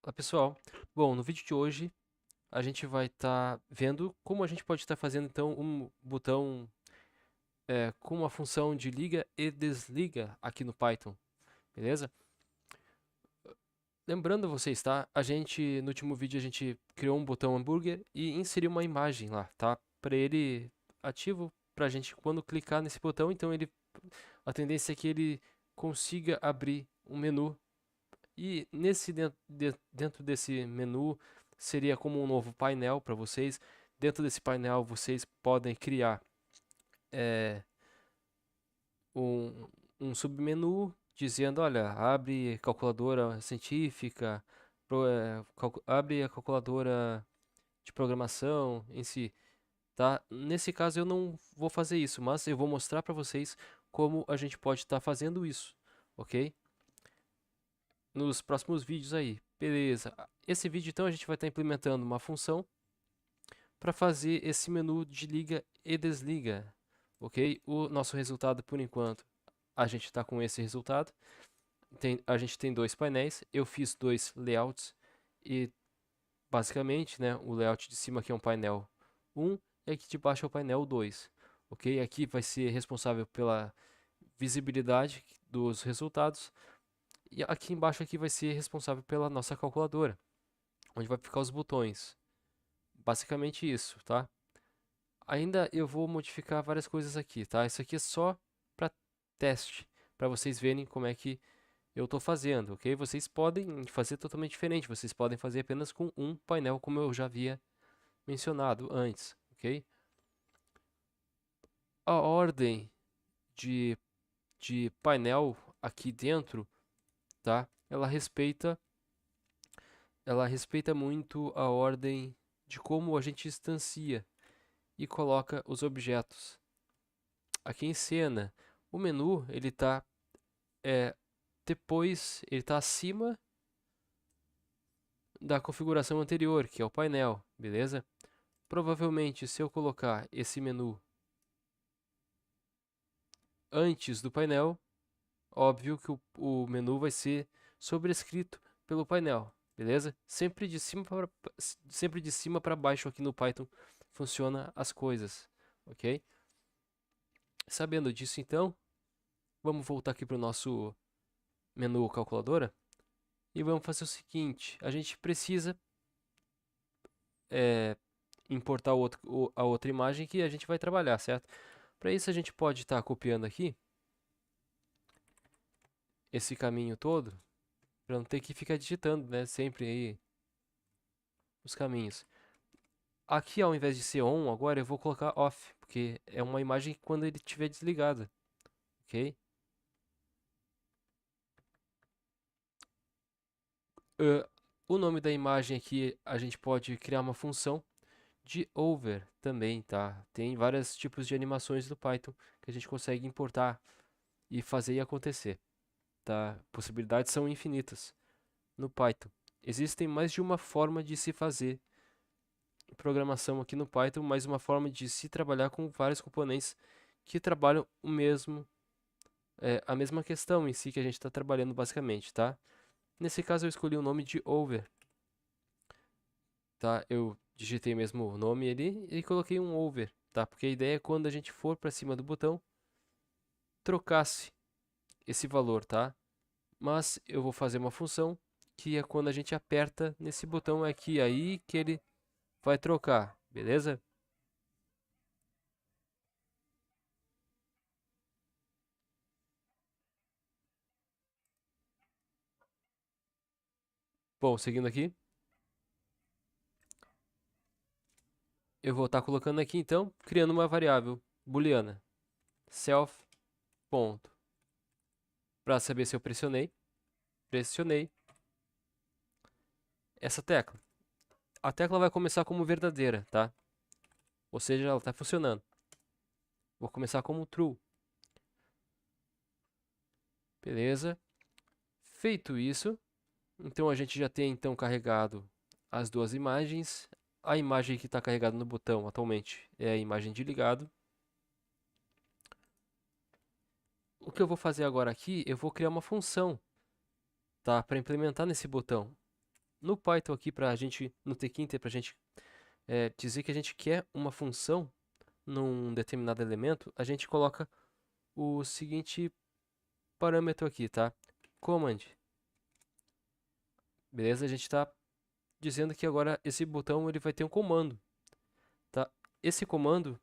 Olá pessoal, bom, no vídeo de hoje a gente vai estar vendo como a gente pode estar fazendo então um botão com uma função de liga e desliga aqui no Python, beleza? Lembrando vocês, tá? No último vídeo a gente criou um botão hambúrguer e inseriu uma imagem lá, tá? Para ele ativo, para a gente quando clicar nesse botão, então a tendência é que ele consiga abrir um menu. E dentro desse menu seria como um novo painel para vocês. Dentro desse painel vocês podem criar eh, um, um submenu dizendo, olha, abre calculadora científica, abre a calculadora de programação em si, tá? Nesse caso eu não vou fazer isso, mas eu vou mostrar para vocês como a gente pode estar fazendo isso, ok? Nos próximos vídeos aí. Beleza. Esse vídeo então a gente vai estar implementando uma função para fazer esse menu de liga e desliga, ok? O nosso resultado por enquanto, a gente está com esse resultado. A gente tem dois painéis, eu fiz dois layouts e basicamente, né, o layout de cima aqui é um painel 1 e aqui de baixo é o painel 2, ok? Aqui vai ser responsável pela visibilidade dos resultados e aqui embaixo aqui vai ser responsável pela nossa calculadora, onde vai ficar os botões. Basicamente isso, tá? Ainda eu vou modificar várias coisas aqui, tá? Isso aqui é só para teste, para vocês verem como é que eu estou fazendo, ok? Vocês podem fazer totalmente diferente, vocês podem fazer apenas com um painel, como eu já havia mencionado antes, ok? A ordem de, de painel aqui dentro, tá? Ela respeita muito a ordem de como a gente instancia e coloca os objetos. Aqui em cena, o menu ele está depois, ele está acima da configuração anterior, que é o painel, beleza? Provavelmente, se eu colocar esse menu antes do painel, óbvio que o menu vai ser sobrescrito pelo painel, beleza? Sempre de cima para baixo aqui no Python funciona as coisas, ok? Sabendo disso, então, vamos voltar aqui para o nosso menu calculadora e vamos fazer o seguinte: a gente precisa é, importar a outra imagem que a gente vai trabalhar, certo? Para isso a gente pode estar copiando aqui esse caminho todo, para não ter que ficar digitando, né, sempre aí os caminhos. Aqui ao invés de ser on, agora eu vou colocar off, porque é uma imagem quando ele estiver desligado, ok? Uh, o nome da imagem aqui a gente pode criar uma função de over também, tá? Tem vários tipos de animações do Python que a gente consegue importar e fazer e acontecer, tá? Possibilidades são infinitas no Python. Existem mais de uma forma de se fazer programação aqui no Python, mas uma forma de se trabalhar com vários componentes que trabalham a mesma questão em si que a gente está trabalhando basicamente, tá? Nesse caso eu escolhi o nome de over, tá? Eu digitei mesmo o nome ali e coloquei um over, tá? Porque a ideia é quando a gente for para cima do botão, trocasse esse valor, tá? Mas eu vou fazer uma função que é quando a gente aperta nesse botão aqui, aí que ele vai trocar, beleza? Bom, seguindo aqui, eu vou estar colocando aqui então, criando uma variável booleana, self ponto. Para saber se eu pressionei essa tecla. A tecla vai começar como verdadeira, tá? Ou seja, ela está funcionando. Vou começar como true. Beleza? Feito isso, então a gente já tem então carregado as duas imagens. A imagem que está carregada no botão atualmente é a imagem de ligado. O que eu vou fazer agora aqui, eu vou criar uma função, tá? Para implementar nesse botão. no Python aqui pra gente, no tkinter, pra gente dizer que a gente quer uma função num determinado elemento, a gente coloca o seguinte parâmetro aqui, tá? Command. Beleza? A gente está dizendo que agora esse botão ele vai ter um comando, tá? Esse comando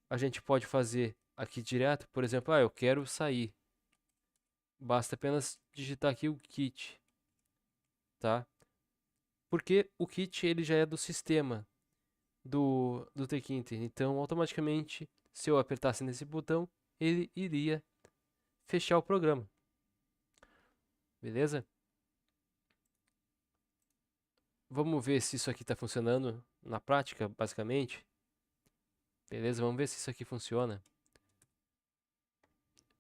a gente pode fazer aqui direto, por exemplo, eu quero sair. Basta apenas digitar aqui o kit, tá? Porque o kit ele já é do sistema do tkinter, então automaticamente se eu apertasse nesse botão, ele iria fechar o programa. Beleza? Vamos ver se isso aqui está funcionando na prática, basicamente. Beleza, vamos ver se isso aqui funciona.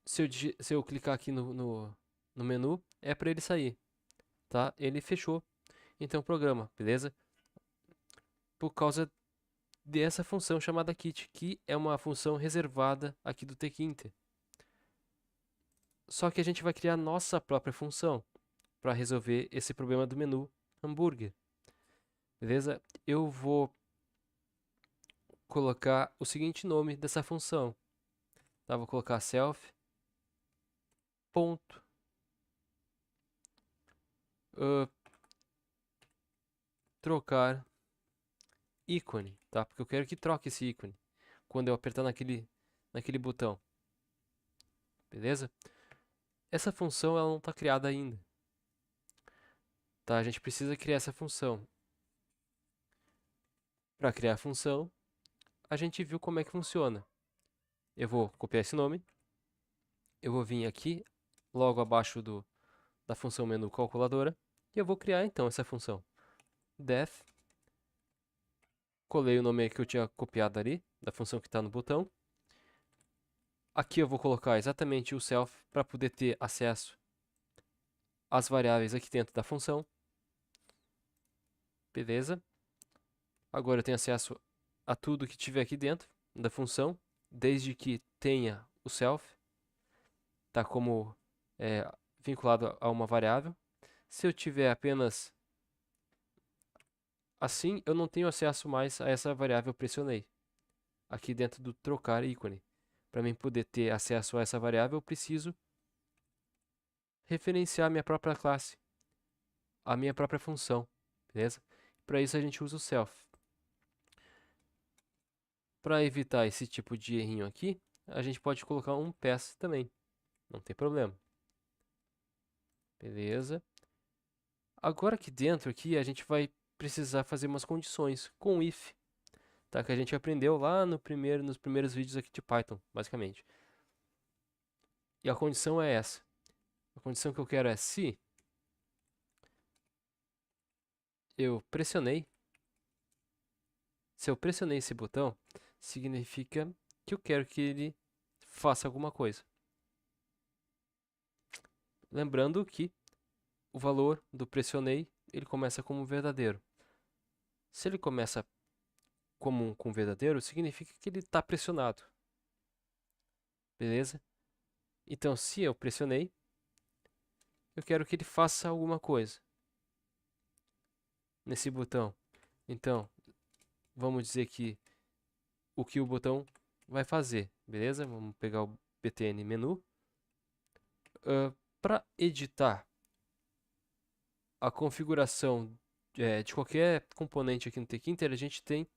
Se eu clicar aqui no menu, é para ele sair, tá? Ele fechou, então o programa, beleza? Por causa dessa função chamada kit, que é uma função reservada aqui do tkinter. Só que a gente vai criar nossa própria função para resolver esse problema do menu hambúrguer, beleza? Eu vou colocar o seguinte nome dessa função, tá? Vou colocar self ponto trocar ícone, tá? Porque eu quero que troque esse ícone quando eu apertar naquele botão, beleza? Essa função ela não está criada ainda, tá? A gente precisa criar essa função. Para criar a função, a gente viu como é que funciona. Eu vou copiar esse nome, eu vou vir aqui logo abaixo da função menu calculadora e eu vou criar então essa função def. Colei o nome que eu tinha copiado ali, da função que está no botão. Aqui eu vou colocar exatamente o self para poder ter acesso às variáveis aqui dentro da função. Beleza? Agora eu tenho acesso a tudo que tiver aqui dentro da função, desde que tenha o self, tá como vinculado a uma variável. Se eu tiver apenas assim, eu não tenho acesso mais a essa variável pressionei aqui dentro do trocar ícone. Para mim poder ter acesso a essa variável, eu preciso referenciar a minha própria classe, a minha própria função, beleza? Para isso a gente usa o self. Para evitar esse tipo de errinho aqui, a gente pode colocar um pass também, não tem problema. Beleza? Agora aqui dentro aqui a gente vai precisar fazer umas condições com if, tá? Que a gente aprendeu lá nos primeiros vídeos aqui de Python, basicamente. E a condição é essa. A condição que eu quero é se eu pressionei, se eu pressionei esse botão, significa que eu quero que ele faça alguma coisa. Lembrando que o valor do pressionei, ele começa como verdadeiro. Se ele começa com verdadeiro, significa que ele está pressionado. Beleza? Então, se eu pressionei, eu quero que ele faça alguma coisa nesse botão. Então, vamos dizer que o que o botão vai fazer, beleza? Vamos pegar o btn menu. Para editar a configuração de qualquer componente aqui no tkinter, a gente tem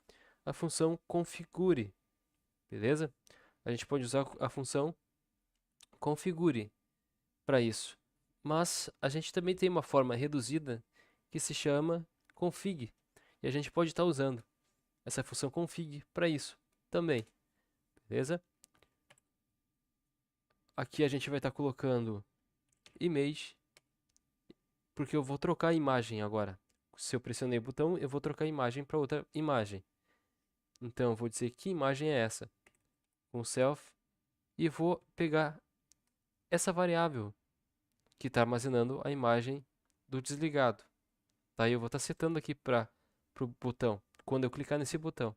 a função configure, beleza? A gente pode usar a função configure para isso. Mas a gente também tem uma forma reduzida que se chama config. E a gente pode estar usando essa função config para isso também. Beleza? Aqui a gente vai estar colocando image, porque eu vou trocar a imagem agora. Se eu pressionei o botão, eu vou trocar a imagem para outra imagem. Então eu vou dizer que imagem é essa, com self, e vou pegar essa variável que está armazenando a imagem do desligado. Daí eu vou estar setando aqui para o botão, quando eu clicar nesse botão.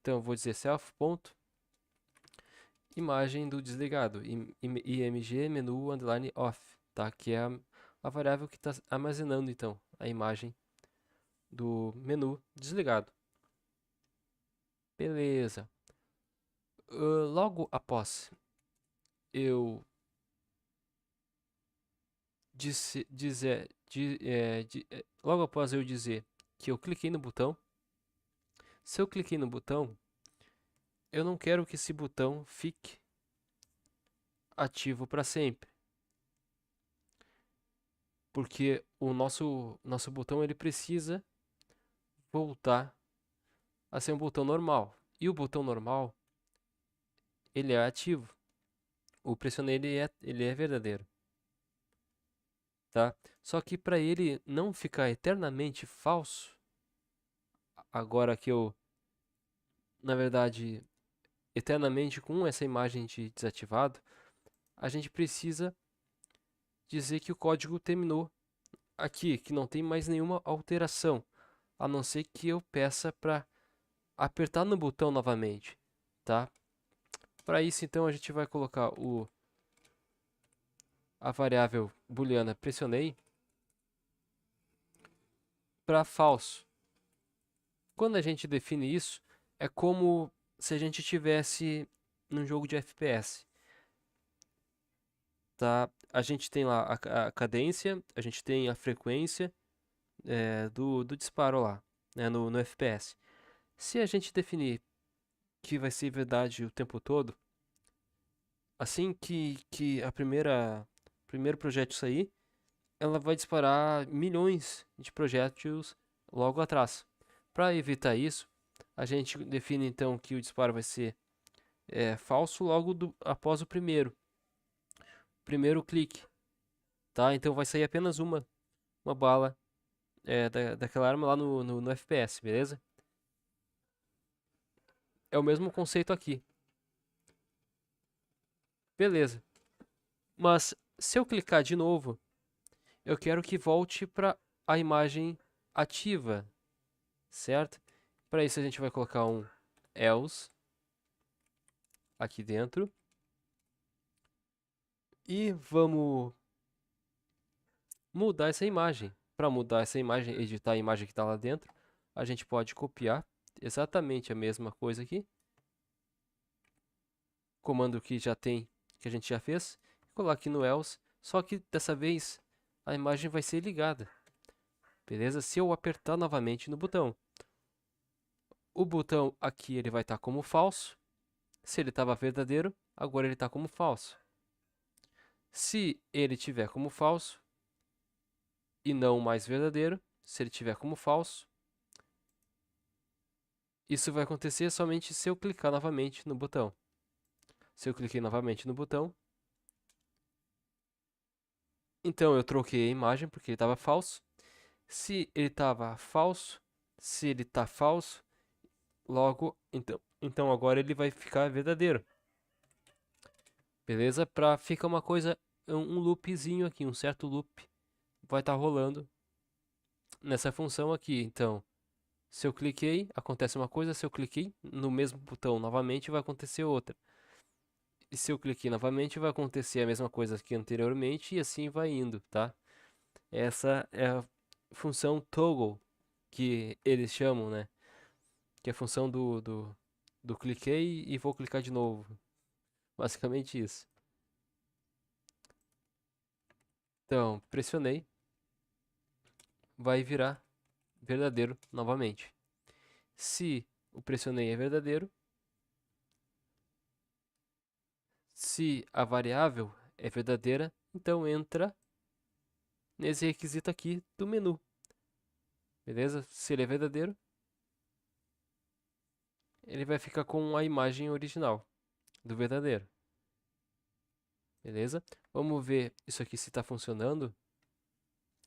Então eu vou dizer self.imagem do desligado, img menu underline off, tá? Que é a variável que está armazenando então a imagem do menu desligado. Beleza. Logo após eu logo após eu dizer que eu cliquei no botão, se eu cliquei no botão, eu não quero que esse botão fique ativo para sempre, porque o nosso botão ele precisa voltar a ser um botão normal. E o botão normal ele é ativo. O pressionei ele é verdadeiro, tá? Só que para ele não ficar eternamente falso, agora que eu, na verdade, eternamente com essa imagem de desativado, a gente precisa dizer que o código terminou aqui, que não tem mais nenhuma alteração, a não ser que eu peça para apertar no botão novamente, tá? Para isso, então, a gente vai colocar a variável booleana pressionei para falso. Quando a gente define isso, é como se a gente tivesse num jogo de FPS, tá? A gente tem lá a cadência, a gente tem a frequência do disparo lá, né, no FPS. Se a gente definir que vai ser verdade o tempo todo, assim que primeiro projétil sair, ela vai disparar milhões de projéteis logo atrás. Para evitar isso, a gente define então que o disparo vai ser falso logo após o primeiro clique, tá? Então vai sair apenas uma bala daquela arma lá no FPS, beleza? É o mesmo conceito aqui. Beleza. Mas se eu clicar de novo, eu quero que volte para a imagem ativa, certo? Para isso a gente vai colocar um else aqui dentro. E vamos mudar essa imagem. Para mudar essa imagem, editar a imagem que está lá dentro, a gente pode copiar exatamente a mesma coisa aqui. Comando que já tem, que a gente já fez. Colocar aqui no else, só que dessa vez a imagem vai ser ligada. Beleza? Se eu apertar novamente no botão. O botão aqui ele vai estar como falso. Se ele estava verdadeiro, agora ele está como falso. Se ele tiver como falso e não mais verdadeiro, se ele tiver como falso, isso vai acontecer somente se eu clicar novamente no botão. Se eu cliquei novamente no botão, então eu troquei a imagem porque ele estava falso. Se ele estava falso, se ele está falso, logo, então agora ele vai ficar verdadeiro. Beleza? Para ficar uma coisa, um loopzinho aqui, um certo loop vai estar rolando nessa função aqui. Então, se eu cliquei, acontece uma coisa, se eu cliquei no mesmo botão novamente, vai acontecer outra. E se eu cliquei novamente, vai acontecer a mesma coisa que anteriormente e assim vai indo, tá? Essa é a função toggle que eles chamam, né? Que é a função do cliquei e vou clicar de novo. Basicamente isso. Então, pressionei, vai virar verdadeiro novamente. Se o pressionei é verdadeiro, se a variável é verdadeira, então entra nesse requisito aqui do menu. Beleza? Se ele é verdadeiro, ele vai ficar com a imagem original do verdadeiro. Beleza? Vamos ver isso aqui se está funcionando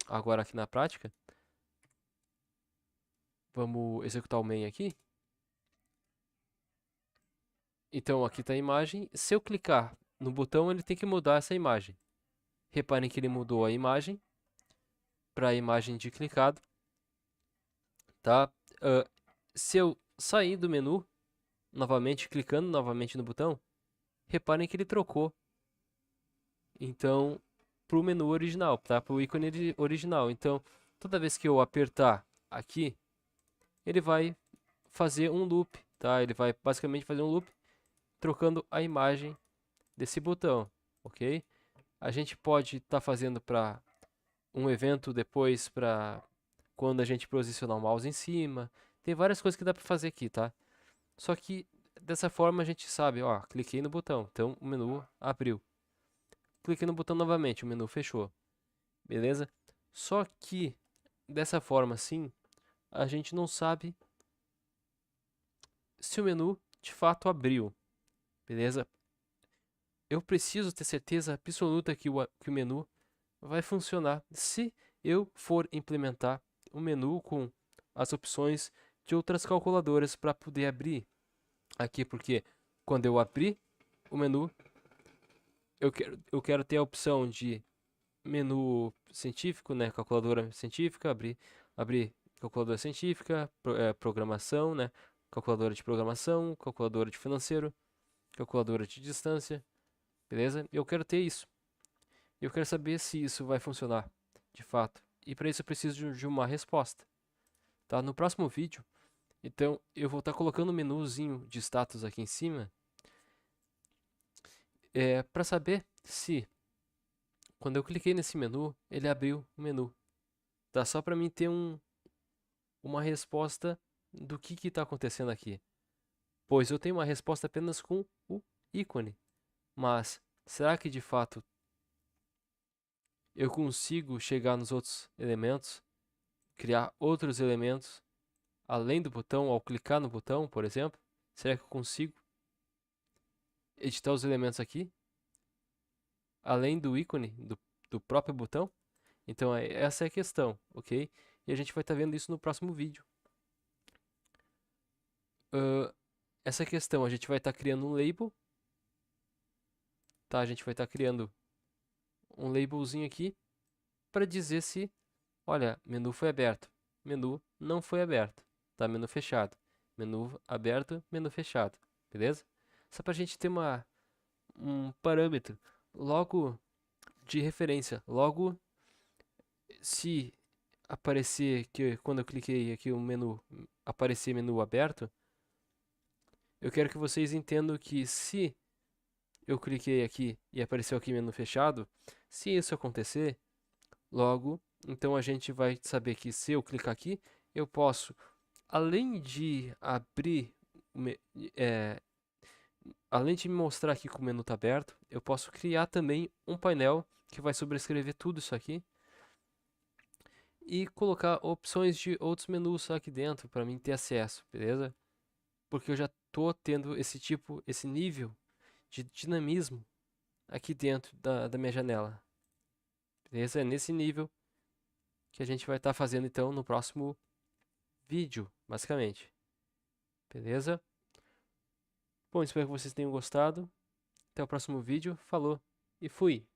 agora aqui na prática. Vamos executar o main aqui. Então aqui está a imagem. Se eu clicar no botão, ele tem que mudar essa imagem. Reparem que ele mudou a imagem para a imagem de clicado. Tá? Se eu sair do menu, novamente clicando novamente no botão, reparem que ele trocou. Então, pro menu original, tá? Pro ícone original. Então, toda vez que eu apertar aqui, ele vai fazer um loop, tá? Ele vai basicamente fazer um loop trocando a imagem desse botão, ok? A gente pode estar fazendo para um evento depois, para quando a gente posicionar o mouse em cima. Tem várias coisas que dá para fazer aqui, tá? Só que dessa forma a gente sabe, ó, cliquei no botão, então o menu abriu. Cliquei no botão novamente, o menu fechou. Beleza? Só que dessa forma assim, a gente não sabe se o menu de fato abriu. Beleza? Eu preciso ter certeza absoluta que o menu vai funcionar se eu for implementar o menu com as opções de outras calculadoras para poder abrir aqui, porque quando eu abrir o menu, eu quero ter a opção de menu científico, né, calculadora científica, abrir calculadora científica, programação, né, calculadora de programação, calculadora de financeiro, calculadora de distância, beleza? Eu quero ter isso. Eu quero saber se isso vai funcionar de fato. E para isso eu preciso de uma resposta. Tá? No próximo vídeo, então eu vou estar colocando um menuzinho de status aqui em cima, para saber se quando eu cliquei nesse menu, ele abriu o menu. Tá? Só para mim ter uma resposta do que está acontecendo aqui. Pois eu tenho uma resposta apenas com o ícone. Mas será que de fato eu consigo chegar nos outros elementos, criar outros elementos além do botão, ao clicar no botão, por exemplo? Será que eu consigo editar os elementos aqui, além do ícone do próprio botão? Então essa é a questão, ok? E a gente vai estar vendo isso no próximo vídeo. Essa questão, a gente vai estar criando um label, tá? A gente vai estar criando um labelzinho aqui para dizer se, olha, menu foi aberto, menu não foi aberto, tá? Menu fechado, menu aberto, menu fechado, beleza? Só para a gente ter um parâmetro logo de referência, logo se aparecer que quando eu cliquei aqui o menu, aparecer menu aberto, eu quero que vocês entendam que se eu cliquei aqui e apareceu aqui menu fechado, se isso acontecer, logo, então a gente vai saber que se eu clicar aqui, eu posso, além de abrir, é, além de me mostrar aqui que o menu está aberto, eu posso criar também um painel que vai sobrescrever tudo isso aqui e colocar opções de outros menus aqui dentro para mim ter acesso, beleza? Porque eu já estou tendo esse nível de dinamismo aqui dentro da minha janela. Beleza? É nesse nível que a gente vai estar fazendo então no próximo vídeo, basicamente. Beleza? Bom, espero que vocês tenham gostado. Até o próximo vídeo. Falou e fui!